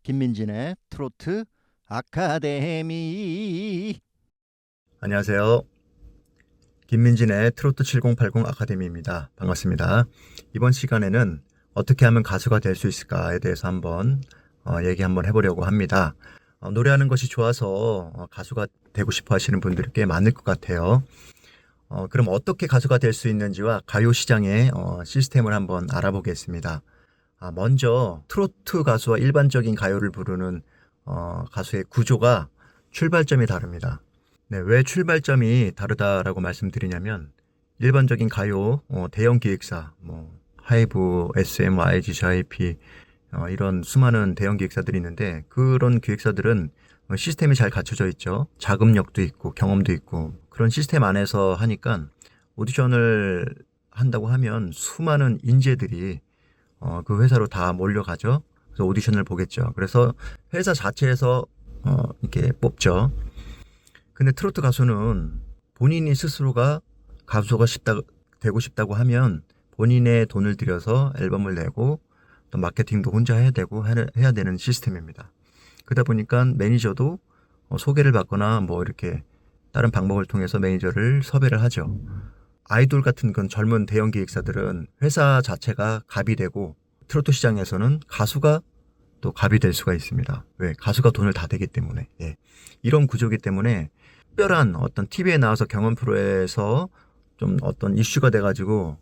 김민진의 트로트 아카데미. 안녕하세요. 김민진의 트로트 7080 아카데미입니다. 반갑습니다. 이번 시간에는 어떻게 하면 가수가 될 수 있을까에 대해서 한번 얘기 한번 해보려고 합니다. 노래하는 것이 좋아서 가수가 되고 싶어 하시는 분들이 꽤 많을 것 같아요. 그럼 어떻게 가수가 될 수 있는지와 가요 시장의 시스템을 한번 알아보겠습니다. 먼저 트로트 가수와 일반적인 가요를 부르는 가수의 구조가 출발점이 다릅니다. 네, 왜 출발점이 다르다라고 말씀드리냐면 일반적인 가요 대형 기획사 하이브, SM, YG, JYP 이런 수많은 대형 기획사들이 있는데 그런 기획사들은 시스템이 잘 갖춰져 있죠. 자금력도 있고 경험도 있고 그런 시스템 안에서 하니까 오디션을 한다고 하면 수많은 인재들이 그 회사로 다 몰려가죠. 그래서 오디션을 보겠죠. 그래서 회사 자체에서 이렇게 뽑죠. 근데 트로트 가수는 본인이 스스로가 가수가 되고 싶다고 하면 본인의 돈을 들여서 앨범을 내고 또 마케팅도 혼자 해야 되고 해야 되는 시스템입니다. 그러다 보니까 매니저도 소개를 받거나 이렇게 다른 방법을 통해서 매니저를 섭외를 하죠. 아이돌 같은 건 젊은 대형 기획사들은 회사 자체가 갑이 되고 트로트 시장에서는 가수가 또 갑이 될 수가 있습니다. 왜? 가수가 돈을 다 대기 때문에. 예. 이런 구조이기 때문에 특별한 어떤 TV에 나와서 경연 프로에서 좀 어떤 이슈가 돼가지고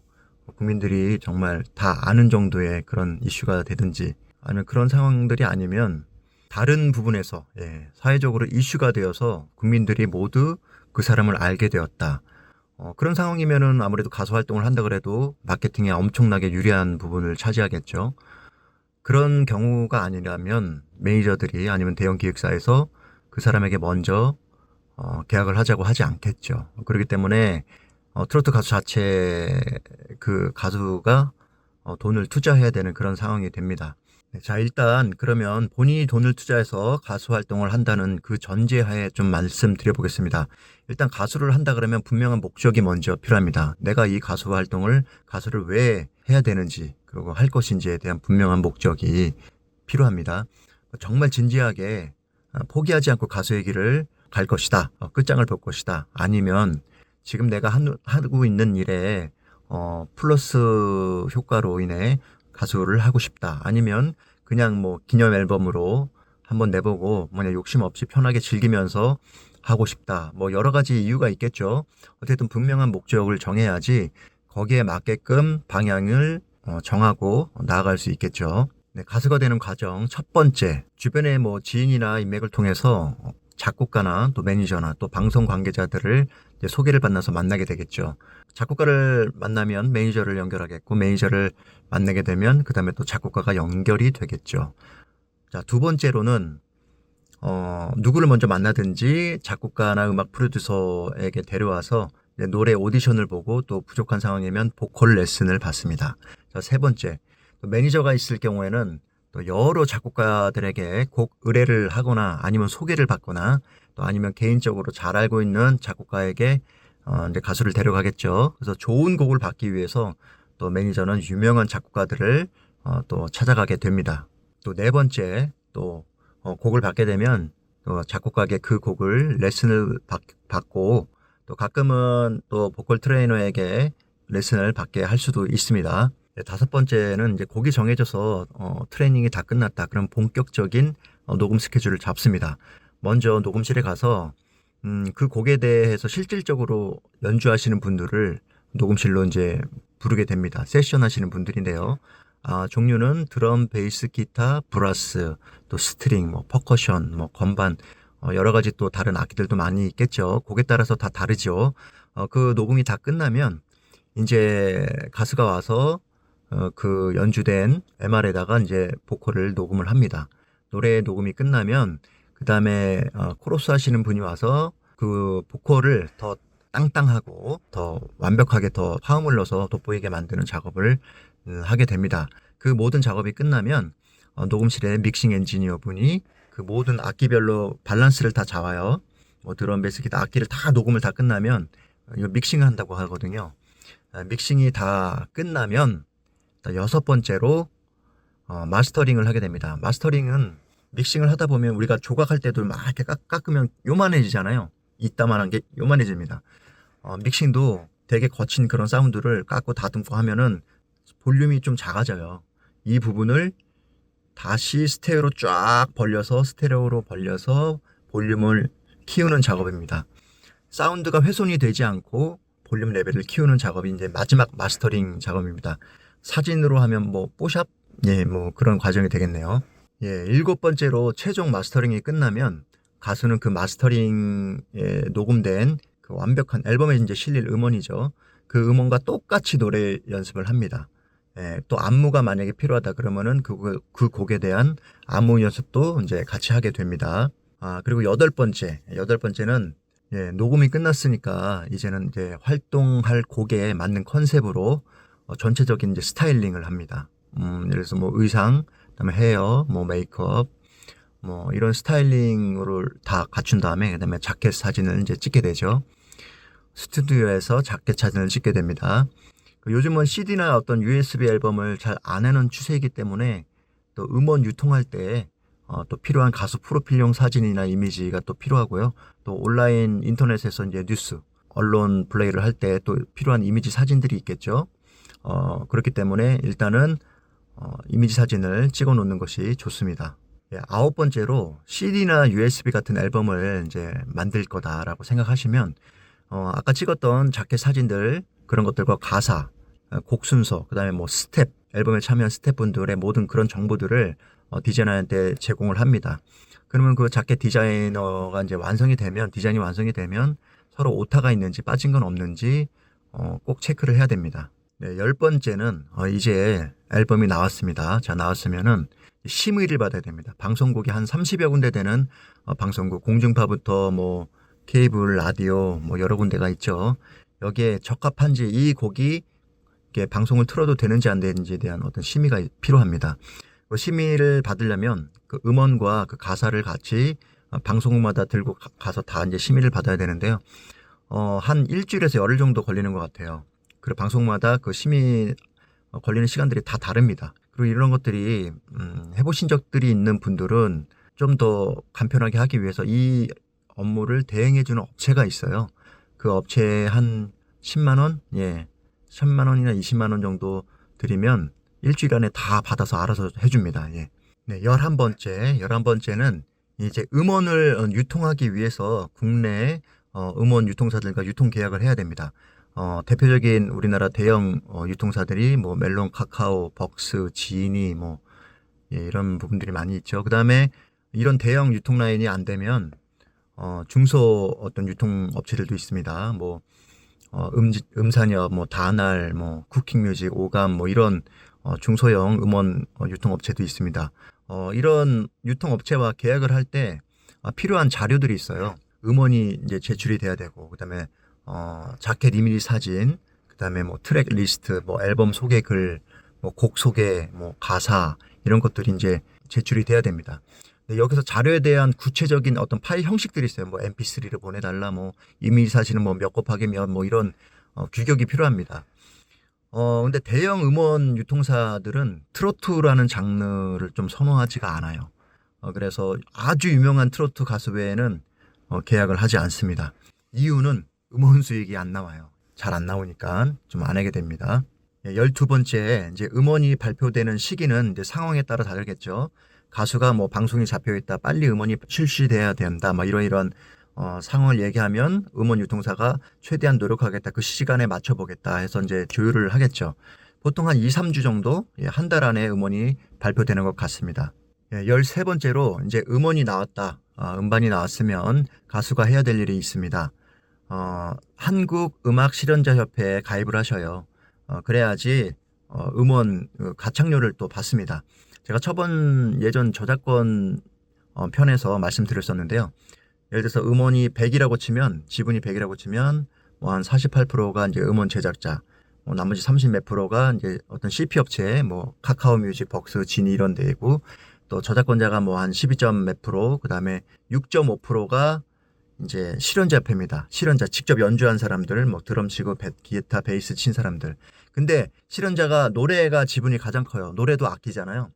국민들이 정말 다 아는 정도의 그런 이슈가 되든지 아니면 그런 상황들이 아니면 다른 부분에서 사회적으로 이슈가 되어서 국민들이 모두 그 사람을 알게 되었다. 그런 상황이면은 아무래도 가수 활동을 한다 그래도 마케팅에 엄청나게 유리한 부분을 차지하겠죠. 그런 경우가 아니라면 매니저들이 아니면 대형 기획사에서 그 사람에게 먼저 계약을 하자고 하지 않겠죠. 그렇기 때문에 트로트 가수 자체 그 가수가 돈을 투자해야 되는 그런 상황이 됩니다. 네, 자, 일단 그러면 본인이 돈을 투자해서 가수 활동을 한다는 그 전제하에 좀 말씀드려보겠습니다. 일단 가수를 한다 그러면 분명한 목적이 먼저 필요합니다. 내가 이 가수를 왜 해야 되는지 그리고 할 것인지에 대한 분명한 목적이 필요합니다. 정말 진지하게 포기하지 않고 가수의 길을 갈 것이다. 끝장을 볼 것이다. 아니면 지금 내가 하고 있는 일에 플러스 효과로 인해 가수를 하고 싶다. 아니면 그냥 기념 앨범으로 한번 내보고 욕심 없이 편하게 즐기면서 하고 싶다. 여러 가지 이유가 있겠죠. 어쨌든 분명한 목적을 정해야지 거기에 맞게끔 방향을 정하고 나아갈 수 있겠죠. 네, 가수가 되는 과정 첫 번째, 주변의 지인이나 인맥을 통해서 작곡가나 또 매니저나 또 방송 관계자들을 이제 소개를 받아서 만나게 되겠죠. 작곡가를 만나면 매니저를 연결하겠고 매니저를 만나게 되면 그 다음에 또 작곡가가 연결이 되겠죠. 자, 두 번째로는 누구를 먼저 만나든지 작곡가나 음악 프로듀서에게 데려와서 노래 오디션을 보고 또 부족한 상황이면 보컬 레슨을 받습니다. 자, 세 번째, 또 매니저가 있을 경우에는 또 여러 작곡가들에게 곡 의뢰를 하거나 아니면 소개를 받거나 또 아니면 개인적으로 잘 알고 있는 작곡가에게 이제 가수를 데려가겠죠. 그래서 좋은 곡을 받기 위해서 또 매니저는 유명한 작곡가들을 또 찾아가게 됩니다. 또 네 번째, 또 곡을 받게 되면 또 작곡가에게 그 곡을 레슨을 받고 또 가끔은 또 보컬 트레이너에게 레슨을 받게 할 수도 있습니다. 네, 다섯 번째는 이제 곡이 정해져서 트레이닝이 다 끝났다. 그럼 본격적인 녹음 스케줄을 잡습니다. 먼저 녹음실에 가서 그 곡에 대해서 실질적으로 연주하시는 분들을 녹음실로 이제 부르게 됩니다. 세션 하시는 분들인데요. 종류는 드럼, 베이스, 기타, 브라스, 또 스트링, 퍼커션, 건반, 여러 가지 또 다른 악기들도 많이 있겠죠. 곡에 따라서 다 다르죠. 그 녹음이 다 끝나면 이제 가수가 와서 그 연주된 MR에다가 이제 보컬을 녹음을 합니다. 노래 녹음이 끝나면 그 다음에 코러스 하시는 분이 와서 그 보컬을 더 땅땅하고 더 완벽하게 더 화음을 넣어서 돋보이게 만드는 작업을 하게 됩니다. 그 모든 작업이 끝나면 녹음실에 믹싱 엔지니어 분이 그 모든 악기별로 밸런스를 다 잡아요. 드럼, 베이스, 기타 악기를 다 녹음을 다 끝나면 이거 믹싱을 한다고 하거든요. 믹싱이 다 끝나면 여섯 번째로 마스터링을 하게 됩니다. 마스터링은 믹싱을 하다 보면 우리가 조각할 때도 막 이렇게 깎으면 요만해지잖아요. 이따만한 게 요만해집니다. 믹싱도 되게 거친 그런 사운드를 깎고 다듬고 하면은 볼륨이 좀 작아져요. 이 부분을 다시 스테레오로 벌려서 볼륨을 키우는 작업입니다. 사운드가 훼손이 되지 않고 볼륨 레벨을 키우는 작업이 이제 마지막 마스터링 작업입니다. 사진으로 하면 뭐 뽀샵? 예, 뭐 그런 과정이 되겠네요. 예, 7번째로 최종 마스터링이 끝나면 가수는 그 마스터링에 녹음된 그 완벽한 앨범에 이제 실릴 음원이죠. 그 음원과 똑같이 노래 연습을 합니다. 예, 또 안무가 만약에 필요하다 그러면은 그 곡에 대한 안무 연습도 이제 같이 하게 됩니다. 그리고 여덟 번째는 예, 녹음이 끝났으니까 이제는 이제 활동할 곡에 맞는 컨셉으로 전체적인 이제 스타일링을 합니다. 예를 들어서 뭐 의상, 그다음에 헤어, 뭐 메이크업, 뭐 이런 스타일링을 다 갖춘 다음에 그다음에 자켓 사진을 이제 찍게 되죠. 스튜디오에서 자켓 사진을 찍게 됩니다. 요즘은 CD나 어떤 USB 앨범을 잘 안 하는 추세이기 때문에 또 음원 유통할 때 또 필요한 가수 프로필용 사진이나 이미지가 또 필요하고요. 또 온라인 인터넷에서 이제 뉴스, 언론 플레이를 할 때 또 필요한 이미지 사진들이 있겠죠. 그렇기 때문에 일단은 이미지 사진을 찍어 놓는 것이 좋습니다. 예, 9번째로 CD나 USB 같은 앨범을 이제 만들 거다라고 생각하시면 아까 찍었던 자켓 사진들 그런 것들과 가사, 곡 순서, 그다음에 뭐 스텝, 앨범에 참여한 스태프분들의 모든 그런 정보들을 디자이너한테 제공을 합니다. 그러면 그 자켓 디자이너가 이제 디자인이 완성이 되면 서로 오타가 있는지 빠진 건 없는지 꼭 체크를 해야 됩니다. 네, 10번째는 이제 앨범이 나왔습니다. 자, 나왔으면은 심의를 받아야 됩니다. 방송국이 한 30여 군데 되는 방송국, 공중파부터 뭐 케이블, 라디오 뭐 여러 군데가 있죠. 여기에 적합한지 이 곡이 방송을 틀어도 되는지 안 되는지에 대한 어떤 심의가 필요합니다. 그 심의를 받으려면 그 음원과 그 가사를 같이 방송국마다 들고 가서 다 이제 심의를 받아야 되는데요. 한 일주일에서 열흘 정도 걸리는 것 같아요. 그리고 방송마다 그 심의 걸리는 시간들이 다 다릅니다. 그리고 이런 것들이 해보신 적들이 있는 분들은 좀 더 간편하게 하기 위해서 이 업무를 대행해주는 업체가 있어요. 그 업체에 한 10만 원, 예, 1000만 원이나 20만 원 정도 드리면 일주일 안에 다 받아서 알아서 해줍니다. 예. 네, 11번째는 이제 음원을 유통하기 위해서 국내 음원 유통사들과 유통 계약을 해야 됩니다. 대표적인 우리나라 대형 유통사들이 뭐 멜론, 카카오, 벅스, 지니 뭐 예, 이런 부분들이 많이 있죠. 그다음에 이런 대형 유통 라인이 안 되면 중소 어떤 유통 업체들도 있습니다. 뭐 음산엽, 뭐 다날, 뭐 쿠킹뮤직, 오감 뭐 이런 중소형 음원 유통업체도 있습니다. 이런 유통업체와 계약을 할 때 필요한 자료들이 있어요. 음원이 이제 제출이 돼야 되고, 그다음에 자켓 이미지 사진, 그다음에 뭐 트랙 리스트, 뭐 앨범 소개 글, 뭐 곡 소개, 뭐 가사 이런 것들이 이제 제출이 돼야 됩니다. 여기서 자료에 대한 구체적인 어떤 파일 형식들이 있어요. 뭐 mp3를 보내달라, 뭐 이미지 사진은 뭐 몇 곱하기 몇, 뭐 이런 규격이 필요합니다. 근데 대형 음원 유통사들은 트로트라는 장르를 좀 선호하지가 않아요. 그래서 아주 유명한 트로트 가수 외에는 계약을 하지 않습니다. 이유는 음원 수익이 안 나와요. 잘 안 나오니까 좀 안 하게 됩니다. 12번째, 이제 음원이 발표되는 시기는 이제 상황에 따라 다르겠죠. 가수가 뭐 방송이 잡혀 있다, 빨리 음원이 출시돼야 된다, 뭐 이런 상황을 얘기하면 음원 유통사가 최대한 노력하겠다, 그 시간에 맞춰보겠다 해서 이제 조율을 하겠죠. 보통 한 2, 3주 정도, 한 달 안에 음원이 발표되는 것 같습니다. 13번째로 이제 음원이 나왔다, 음반이 나왔으면 가수가 해야 될 일이 있습니다. 한국음악실현자협회에 가입을 하셔요. 그래야지 음원 가창료를 또 받습니다. 제가 예전 저작권 편에서 말씀드렸었는데요. 예를 들어서 음원이 100이라고 치면, 지분이 100이라고 치면 뭐 한 48%가 이제 음원 제작자, 뭐 나머지 30 몇 프로가 이제 어떤 CP 업체, 뭐 카카오 뮤직, 벅스, 지니 이런 데이고, 또 저작권자가 뭐 한 12점 몇 프로, 그다음에 6.5%가 이제 실현자협회입니다. 실현자, 직접 연주한 사람들, 뭐 드럼 치고 기타, 베이스 친 사람들. 근데 실현자가 노래가 지분이 가장 커요. 노래도 악기잖아요.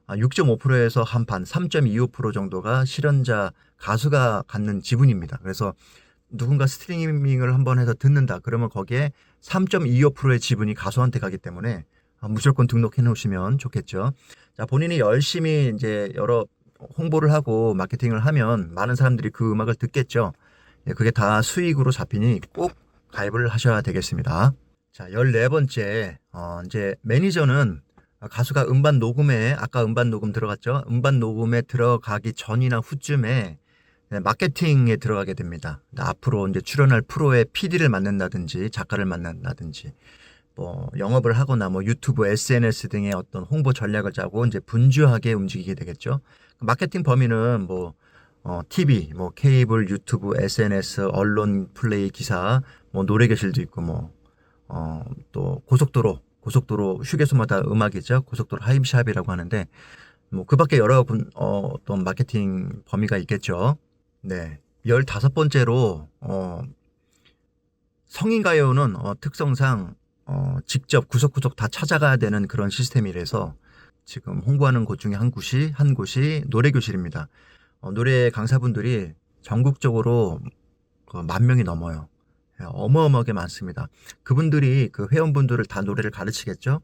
6.5%에서 한 반, 3.25% 정도가 실현자 가수가 갖는 지분입니다. 그래서 누군가 스트리밍을 한번 해서 듣는다. 그러면 거기에 3.25%의 지분이 가수한테 가기 때문에 무조건 등록해 놓으시면 좋겠죠. 자, 본인이 열심히 이제 여러 홍보를 하고 마케팅을 하면 많은 사람들이 그 음악을 듣겠죠. 예, 그게 다 수익으로 잡히니 꼭 가입을 하셔야 되겠습니다. 자, 14번째, 이제 매니저는 가수가 음반 녹음에, 아까 음반 녹음 들어갔죠? 음반 녹음에 들어가기 전이나 후쯤에 마케팅에 들어가게 됩니다. 앞으로 이제 출연할 프로의 PD를 만난다든지 작가를 만난다든지 뭐 영업을 하거나 뭐 유튜브, SNS 등의 어떤 홍보 전략을 짜고 이제 분주하게 움직이게 되겠죠. 마케팅 범위는 뭐 TV, 뭐 케이블, 유튜브, SNS, 언론 플레이 기사, 뭐 노래교실도 있고 뭐 또 고속도로 휴게소마다 음악이죠. 고속도로 하임샵이라고 하는데 뭐 그 밖에 여러 어떤 마케팅 범위가 있겠죠. 네. 15번째로 성인 가요는 특성상 직접 구석구석 다 찾아가야 되는 그런 시스템이라서 지금 홍보하는 곳 중에 한 곳이 노래교실입니다. 노래 강사분들이 전국적으로 10,000명이 넘어요. 어마어마하게 많습니다. 그분들이 그 회원분들을 다 노래를 가르치겠죠.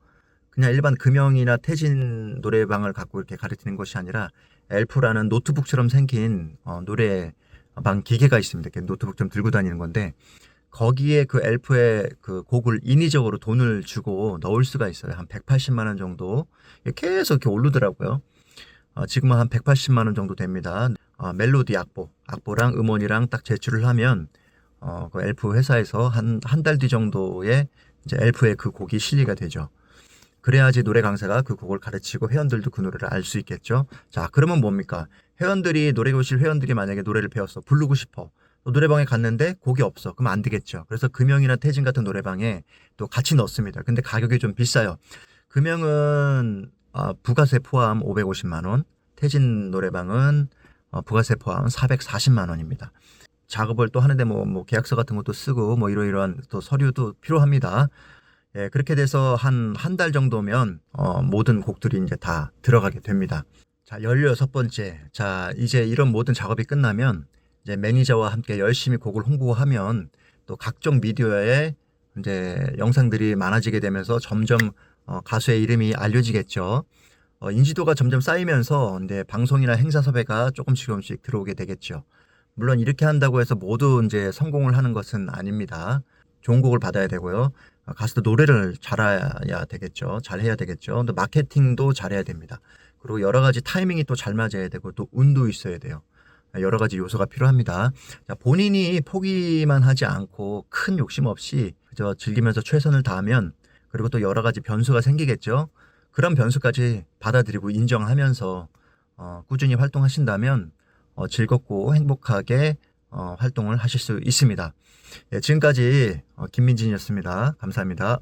그냥 일반 금영이나 태진 노래방을 갖고 이렇게 가르치는 것이 아니라 엘프라는 노트북처럼 생긴 노래방 기계가 있습니다. 이렇게 노트북처럼 들고 다니는 건데 거기에 그 엘프의 그 곡을 인위적으로 돈을 주고 넣을 수가 있어요. 한 180만 원 정도 계속 이렇게 오르더라고요. 지금은 한 180만 원 정도 됩니다. 멜로디 악보랑 음원이랑 딱 제출을 하면 그 엘프 회사에서 한 달 뒤 정도에 이제 엘프의 그 곡이 실리가 되죠. 그래야지 노래 강사가 그 곡을 가르치고 회원들도 그 노래를 알 수 있겠죠. 자, 그러면 뭡니까? 노래교실 회원들이 만약에 노래를 배웠어. 부르고 싶어. 또 노래방에 갔는데 곡이 없어. 그럼 안 되겠죠. 그래서 금영이나 태진 같은 노래방에 또 같이 넣습니다. 근데 가격이 좀 비싸요. 금영은 부가세 포함 550만 원, 태진 노래방은 부가세 포함 440만 원입니다. 작업을 또 하는데 뭐 계약서 같은 것도 쓰고 뭐 이러이러한 또 서류도 필요합니다. 예, 그렇게 돼서 한 달 정도면 모든 곡들이 이제 다 들어가게 됩니다. 자, 16번째. 자, 이제 이런 모든 작업이 끝나면 이제 매니저와 함께 열심히 곡을 홍보하면 또 각종 미디어에 이제 영상들이 많아지게 되면서 점점 가수의 이름이 알려지겠죠. 인지도가 점점 쌓이면서 이제 방송이나 행사 섭외가 조금씩 들어오게 되겠죠. 물론 이렇게 한다고 해서 모두 이제 성공을 하는 것은 아닙니다. 좋은 곡을 받아야 되고요. 가수도 노래를 잘해야 되겠죠. 잘해야 되겠죠. 또 마케팅도 잘해야 됩니다. 그리고 여러 가지 타이밍이 또 잘 맞아야 되고 또 운도 있어야 돼요. 여러 가지 요소가 필요합니다. 자, 본인이 포기만 하지 않고 큰 욕심 없이 그저 즐기면서 최선을 다하면 그리고 또 여러 가지 변수가 생기겠죠. 그런 변수까지 받아들이고 인정하면서 꾸준히 활동하신다면 즐겁고 행복하게 활동을 하실 수 있습니다. 예, 지금까지 김민진이었습니다. 감사합니다.